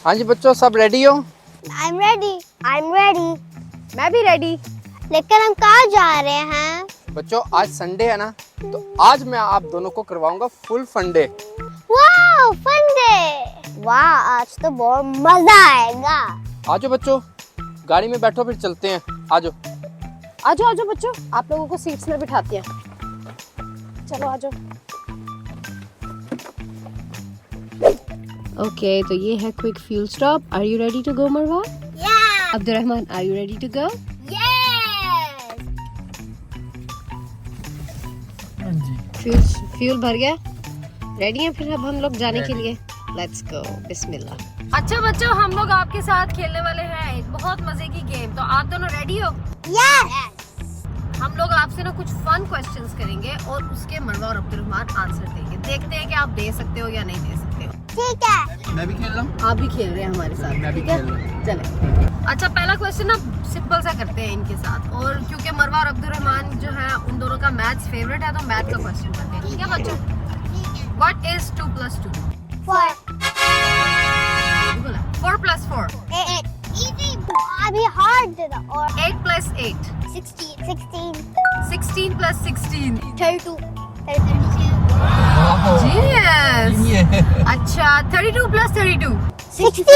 हाँ जी बच्चों, सब रेडी हो? I'm ready. I'm ready. मैं भी रेडी। लेकिन हम कहाँ जा रहे हैं? बच्चों आज संडे है ना, तो आज मैं आप दोनों को करवाऊंगा फुल फन डे। वाह, फन डे! वाह, आज तो बहुत मजा आएगा। आजो बच्चों, गाड़ी में बैठो फिर चलते हैं। आजो। आजो आजो बच्चों, आप लोगों को सीट्स में बिठाती हैं। चलो आजो। ओके, तो ये है quick fuel stop. Are you ready to go Marwa? Yeah. Abdurrahman, are you ready to go? Yes. Fuel भर गया? रेडी हैं फिर अब हम लोग जाने के लिए? लेट्स गो, बिस्मिल्लाह। अच्छा बच्चों, हम लोग आपके साथ खेलने वाले हैं एक बहुत मजे की गेम। तो आप दोनों रेडी हो? Yes. हम लोग आपसे ना कुछ फन क्वेश्चंस करेंगे और उसके मरवा और अब्दुर्रहमान आंसर देंगे। देखते हैं कि आप दे सकते हो या नहीं दे सकते हो। ठीक है। मैं भी खेल रहा हूँ। आप भी खेल रहे हैं हमारे साथ, मैं भी ठीक है? खेल रहा हूँ। चले। अच्छा, पहला क्वेश्चन ना सिंपल सा करते हैं इनके साथ, और क्योंकि मरवा और अब्दुर्रहमान जो है उन दोनों का मैथ्स फेवरेट है, तो मैथ का क्वेश्चन करते हैं, ठीक है बच्चों? What is 2 plus 2? 4. 4 plus 4. 8. Easy. अभी hard दे दो। और 8 plus 8. 16. 16 plus 16. 32. 32. Genius. अच्छा, 32 plus 32. 62.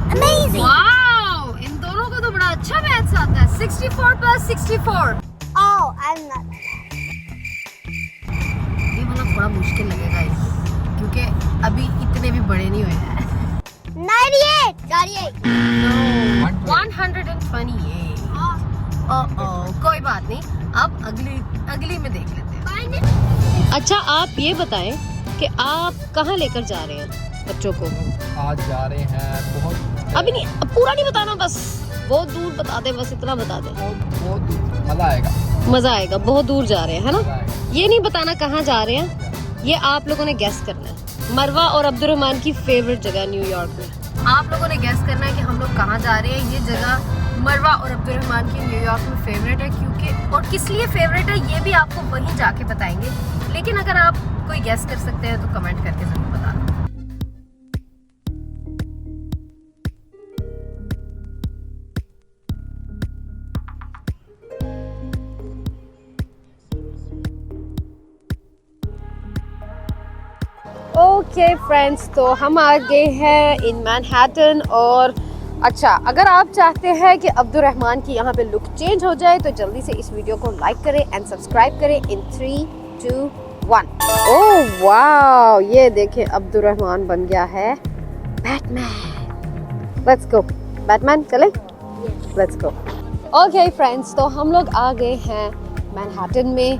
Amazing. Wow, इन दोनों को तो बड़ा अच्छा मैथ्स आता है। 64 plus 64. Oh, I'm not. ये मतलब थोड़ा मुश्किल लगेगा इसको, क्योंकि अभी इतने भी बड़े नहीं हुए हैं। 98. 98. No, 128. कोई बात नहीं, अब अगली में देख लेते हैं। अच्छा, आप ये बताएं कि आप कहाँ लेकर जा रहे हैं बच्चों को? आज जा रहे हैं बहुत अभी नहीं, पूरा नहीं बताना, बस बहुत दूर बता दे, बस इतना बता दे। बहुत दूर। मजा आएगा। मजा आएगा, बहुत दूर जा रहे हैं, है मजा ना? आएगा। ये नहीं बताना कहाँ जा रहे हैं, ये आप लोगों ने गेस करना है। मरवा और अब्दुर्रहमान की फेवरेट जगह न्यूयॉर्क में। आप लोगों ने गेस करना है कि हम लोग कहाँ जा रहे हैं। ये जगह मरवा और अब्दुर्रहमान की न्यूयॉर्क में फेवरेट है, क्योंकि और किस लिए फेवरेट है ये भी आपको वहीं जाके बताएंगे। लेकिन अगर आप कोई गेस कर सकते हैं तो कमेंट करके जरूर बताना। ओके फ्रेंड्स, तो हम आ गए हैं इन मैनहट्टन। और अच्छा, अगर आप चाहते हैं कि अब्दुर्रहमान की यहाँ पे लुक चेंज हो जाए तो जल्दी से इस वीडियो को लाइक करें एंड सब्सक्राइब करें इन 3, 2, 1। ओह वाह, ये देखें, अब्दुर्रहमान बन गया है बैटमैन। लेट्स गो बैटमैन, चले? Let's go. ओके फ्रेंड्स, तो हम लोग आ गए हैं मैनहट्टन में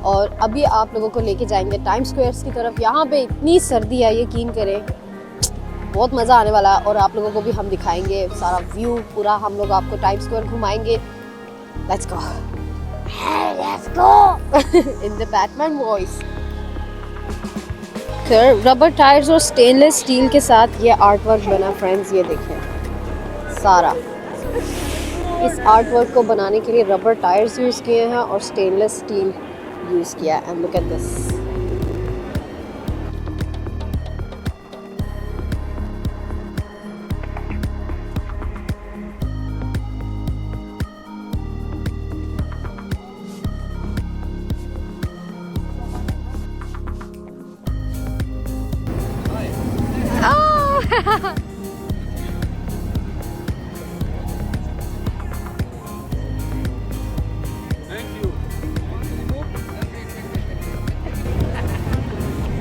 और अभी आप लोगों को लेके जाएंगे टाइम स्क्वायर्स की तरफ। यहाँ पे इतनी सर्दी है, यकीन करें, बहुत मज़ा आने वाला है। और आप लोगों को भी हम दिखाएंगे सारा व्यू, पूरा हम लोग आपको टाइम स्क्वायर घुमाएंगे। Let's go. Let's go. In the Batman voice. Rubber tyres और स्टेनलेस स्टील के साथ ये आर्ट वर्क बना फ्रेंड्स, ये देखें सारा। इस आर्ट वर्क को बनाने के लिए रबर टायर्स यूज़ किए हैं और स्टेनलेस स्टील यूज़ किया है। And look at this.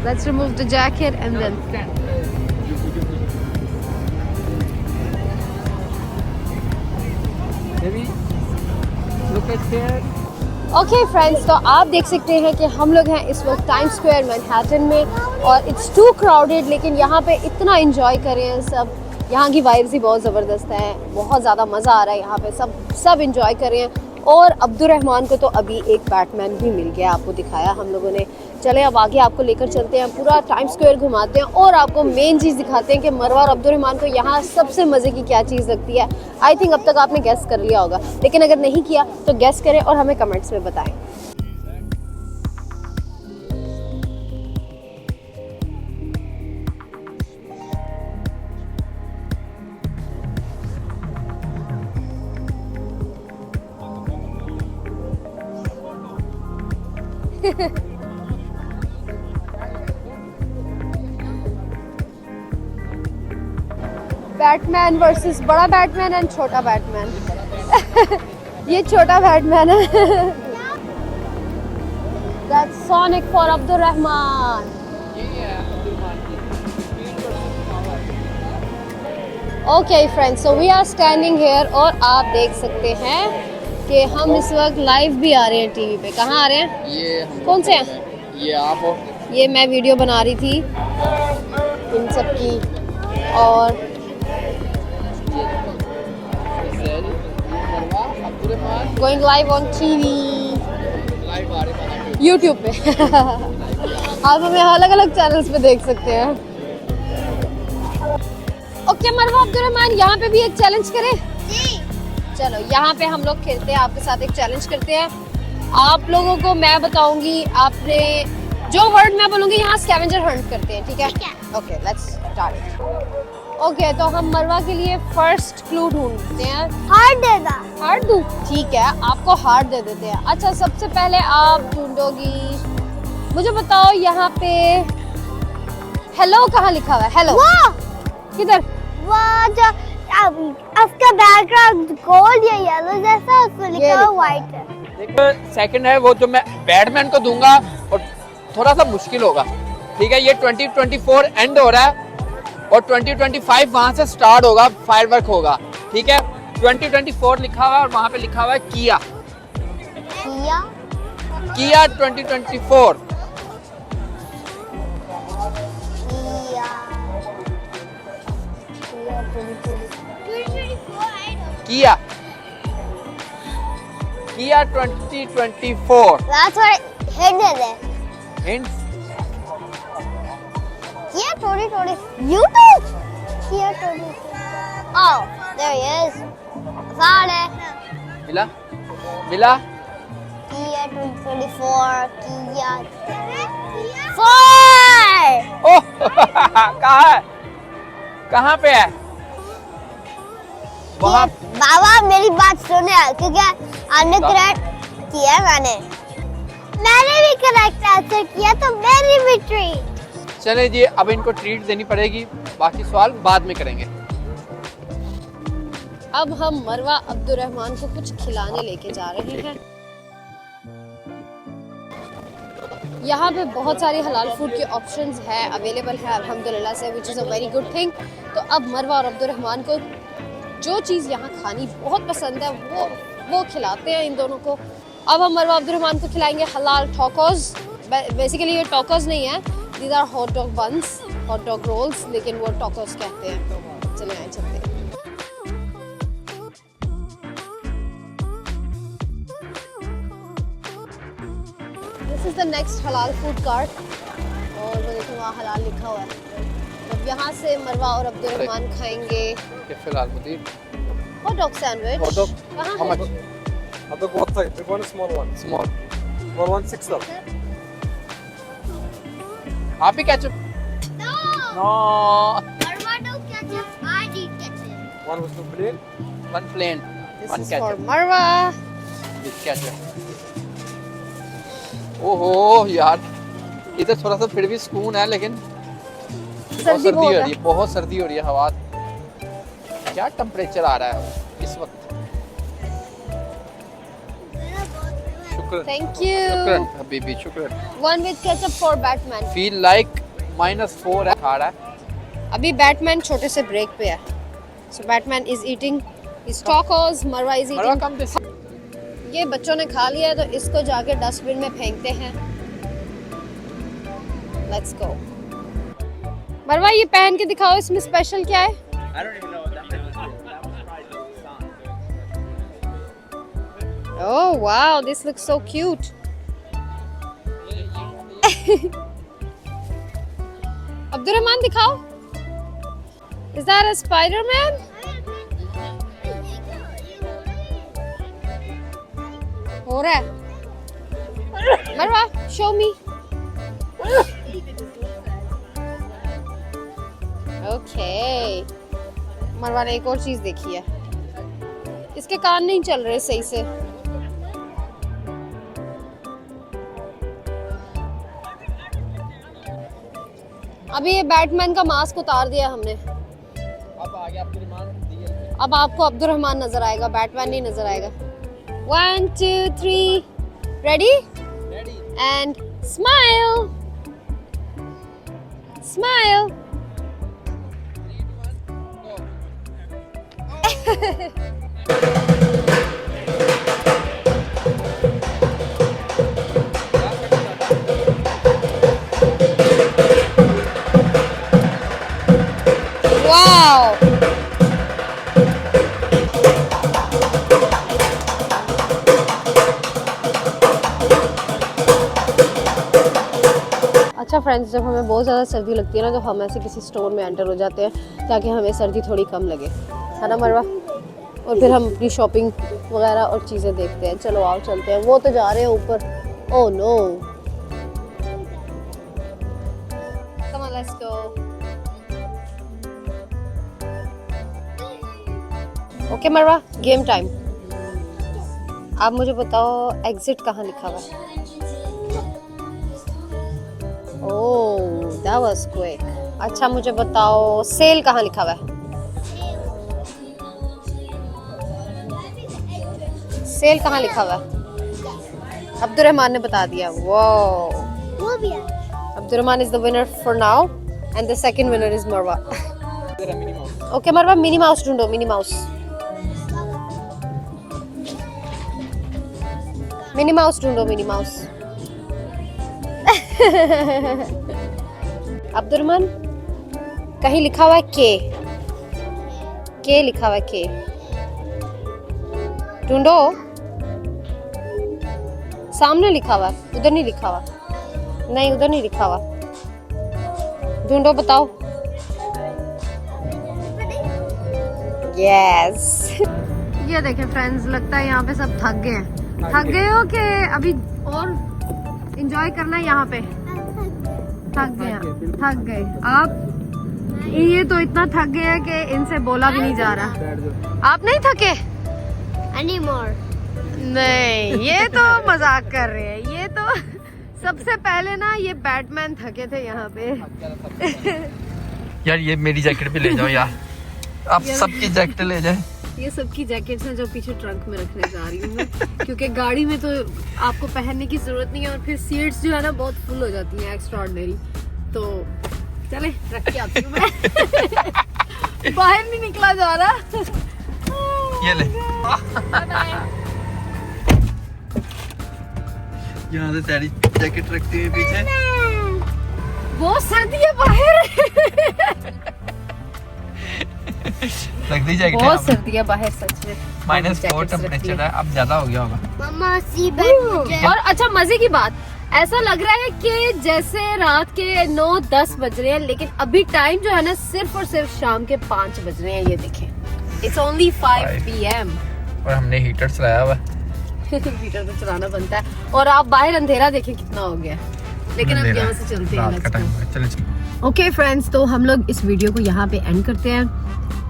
Let's remove the jacket and then. Look at here. Okay friends, तो आप देख सकते हैं कि हम लोग हैं इस वक्त टाइम स्क्वायर मैनहट्टन में और इट्स टू क्राउडेड, लेकिन यहाँ पे इतना एंजॉय कर रहे हैं सब। यहाँ की वाइब्स ही बहुत ज़बरदस्त है, बहुत ज़्यादा मज़ा आ रहा है यहाँ पे, सब एंजॉय कर रहे हैं। और अब्दुर्रहमान को तो अभी एक बैटमैन भी मिल गया, आपको दिखाया हम लोगों ने। चले अब आगे आपको लेकर चलते हैं, पूरा टाइम स्क्वायर घुमाते हैं और आपको मेन चीज़ दिखाते हैं कि मरवा और अब्दुर्रहमान को यहाँ सबसे मज़े की क्या चीज़ लगती है। आई थिंक अब तक आपने गेस कर लिया होगा, लेकिन अगर नहीं किया तो गेस करें और हमें कमेंट्स में बताएं। बैटमैन वर्सेस बड़ा बैटमैन एंड छोटा बैटमैन। ये छोटा बैटमैन है। That's Sonic for Abdurrahman. Okay friends, so we are standing here और आप देख सकते हैं कि हम इस वक्त लाइव भी आ रहे हैं टीवी पे। कहाँ आ रहे हैं? ये हम कौन से हैं? ये आप हो। ये मैं वीडियो बना रही थी इन सब की, और going live on TV, YouTube पे। आप हमें अलग अलग चैनल्स पे देख सकते हैं। ओके मरवा अब्दुर्रहमान, यहाँ पे भी एक चैलेंज करें? जी। चलो यहाँ पे हम लोग खेलते हैं, आपके साथ एक चैलेंज करते हैं। आप लोगों को मैं बताऊंगी, आपने जो वर्ड मैं बोलूंगी यहाँ स्कैवेंजर हंट करते हैं, ठीक है? Okay let's start. ओके तो हम मरवा के लिए फर्स्ट क्लू ढूंढते हैं। हार्ट देना। हार्ट दूं? ठीक है, आपको हार्ट दे देते हैं। अच्छा सबसे पहले आप ढूंढोगी, मुझे बताओ यहाँ पे हेलो कहाँ लिखा हुआ है? हेलो किधर? वो जो उसका बैकग्राउंड गोल्ड या येलो जैसा, उसको लिखा हुआ व्हाइट है। सेकंड है वो जो मैं बैटमैन को दूंगा और थोड़ा सा मुश्किल होगा, ठीक है? ये 2024 एंड हो रहा है और 2025 वहां से स्टार्ट होगा, फायरवर्क होगा, ठीक है? 2024 लिखा हुआ है और वहां पे लिखा हुआ है किया। किया 2024। किया 2024। थोड़ा हिंट दे दे। हिंट किया थोड़ी यूट्यूब किया थोड़ी। Oh, there he is. Found it. मिला मिला। Kia 2024 Kia 4। ओह कहाँ है? कहाँ पे है? वहाँ। बाबा मेरी बात सुने, क्योंकि आपने करेक्ट किया, मैंने भी करेक्ट आंसर किया, तो मेरी भी ट्रीट। चले जी, अब इनको ट्रीट देनी पड़ेगी, बाकी सवाल बाद में करेंगे। अब हम मरवा अब्दुर्रहमान को कुछ खिलाने लेके जा रहे हैं। यहाँ पे बहुत सारी हलाल फूड के ऑप्शंस है, अवेलेबल है अल्हम्दुलिल्लाह से, which is a very good thing. तो अब मरवा और अब्दुर्रहमान को जो चीज़ यहाँ खानी बहुत पसंद है वो खिलाते हैं इन दोनों को। अब हम मरवा अब्दुर्रहमान को खिलाएंगे हलाल टॉकोस। बेसिकली ये टॉकोस नहीं है, these are hot dog buns, hot dog rolls, लेकिन वो टॉकोस कहते हैं। चले आए चलते हैं। This is the next halal food cart, और वो देखो वहाँ हलाल लिखा हुआ है। अब यहाँ से मरवा और अब्दुर्रहमान खाएंगे फिलहाल मुदीर hot dog sandwich. Hot dog कहाँ हाउ है? Much? I'll go what size? Big one or small one? Small. Small one, $6. आप ही ketchup? No. No. Marvado ketchup, I eat ketchup. One with no plain. One plain, This one is for ketchup Marwa. With ketchup. ओहो यार, इधर थोड़ा सा फिर भी सुकून है, लेकिन बहुत सर्दी सर्दी हो बहुत रही है, बहुत सर्दी हो रही है। हवा क्या टेम्परेचर आ रहा है इस वक्त? शुक्र Thank शुक्रन you. हबीबी, शुक्रन। One with ketchup for Batman. Feel like -4 है, खा रहा है। अभी बैटमैन छोटे से ब्रेक पे है, so Batman is eating his tacos, Marwa is मरवा eating। Come this. ये बच्चों ने खा लिया है, तो इसको जाके डस्टबिन में फेंकते हैं। Let's go. मरवा ये पहन के दिखाओ, इसमें स्पेशल क्या है? Oh wow, this looks so cute. Abdurrahman दिखाओ। Is that a Spider-Man? हो रहा है। मरवा, show me. Okay. मरवा ने एक और चीज देखी है, इसके कान नहीं चल रहे सही से। अभी ये बैटमैन का मास्क उतार दिया हमने, अब आगे आपकी डिमांड अब आपको अब्दुर्रहमान नजर आएगा, बैटमैन नहीं नजर आएगा। 1 2 3 ready ready and smile smile. Wow अच्छा फ्रेंड्स, जब हमें बहुत ज़्यादा सर्दी लगती है ना तो हम ऐसे किसी स्टोर में एंटर हो जाते हैं ताकि हमें सर्दी थोड़ी कम लगे, है ना मरवा? और फिर हम अपनी शॉपिंग वगैरह और चीज़ें देखते हैं। चलो आओ चलते हैं, वो तो जा रहे हैं ऊपर। Oh no, come on let's go. Okay Marwa, game time. आप मुझे बताओ एग्जिट कहाँ लिखा हुआ है? Oh that was quick. अच्छा मुझे बताओ सेल कहाँ लिखा हुआ है? सेल कहाँ लिखा हुआ है? अब्दुर्रहमान ने बता दिया। वाओ, वो भी है। Abdurrahman is the winner for now and the second winner is Marwa. Mini mouse. Okay Marwa, mini mouse ढूंढो, मिनी माउस। मिनी माउस ढूंढो, मिनी माउस। अब्दुर्रहमान कहीं लिखा हुआ है के लिखा हुआ है के, ढूंढो। सामने लिखा हुआ है, उधर नहीं लिखा हुआ। नहीं उधर नहीं लिखा हुआ, ढूंढो बताओ। यस ये देखें फ्रेंड्स, लगता है यहाँ पे सब थक गए हैं। थक गए हो कि अभी और एंजॉय करना है यहाँ पे? थक गए, थक गए आप। ये तो इतना थक गए हैं कि इनसे बोला भी नहीं जा रहा। आप नहीं थके? Anymore. नहीं, ये तो मजाक कर रहे हैं। ये तो सबसे पहले ना ये बैटमैन थके थे यहाँ पे। यार ये मेरी जैकेट भी ले जाओ यार, आप सबकी जैकेट ले जाए। ये सबकी जैकेट्स हैं जो पीछे ट्रंक में रखने जा रही हूँ मैं, क्योंकि गाड़ी में तो आपको पहनने की जरूरत नहीं है और फिर सीट्स जो है ना बहुत फुल हो जाती हैं, एक्स्ट्राऑर्डिनरी। तो चले रख के आती हूँ मैं। बाहर नहीं निकला जा रहा। ये ले। यहाँ से सारी जैकेट रखती है पीछे। बहुत सर्दी है बाहर। रख दी जैकेट। बहुत सर्दी है बाहर सच में। -4 टेम्परेचर है, अब ज्यादा हो गया होगा। मम्मा सी बैठ। और अच्छा मजे की बात, ऐसा लग रहा है कि जैसे रात के 9-10 बज रहे हैं, लेकिन अभी टाइम जो है ना सिर्फ और सिर्फ शाम के 5 बज रहे हैं। ये देखें, इट्स ओनली 5 PM। और हमने हीटर चलाया हुआ। हीटर तो चलाना बनता है। और आप बाहर अंधेरा देखें कितना हो गया, लेकिन अब यहाँ से चलते हैं। रात का टाइम है, चलो। ओके फ्रेंड्स, तो हम लोग इस वीडियो को यहाँ पे एंड करते हैं।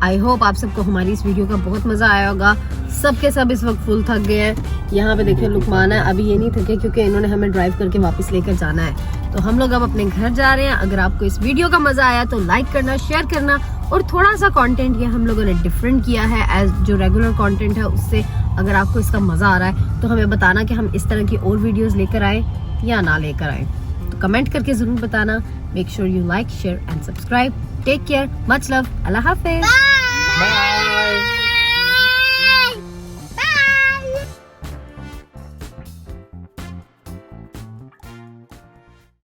आई होप आप सबको हमारी इस वीडियो का बहुत मजा आया होगा। सब के सब इस वक्त फुल थक गए हैं। यहाँ पे देखिए लुकमान है, अभी ये नहीं थके क्योंकि इन्होंने हमें ड्राइव करके वापस लेकर जाना है। तो हम लोग अब अपने घर जा रहे हैं। अगर आपको इस वीडियो का मजा आया तो लाइक करना, शेयर करना, और थोड़ा सा कंटेंट ये हम लोगों ने डिफरेंट किया है एज जो रेगुलर कंटेंट है उससे। अगर आपको इसका मजा आ रहा है तो हमें बताना कि हम इस तरह की और वीडियोस लेकर आए या ना लेकर आए। तो कमेंट करके जरूर बताना। Make sure you like, share and subscribe. Take care, much love, अल्लाह हाफिज। Bye.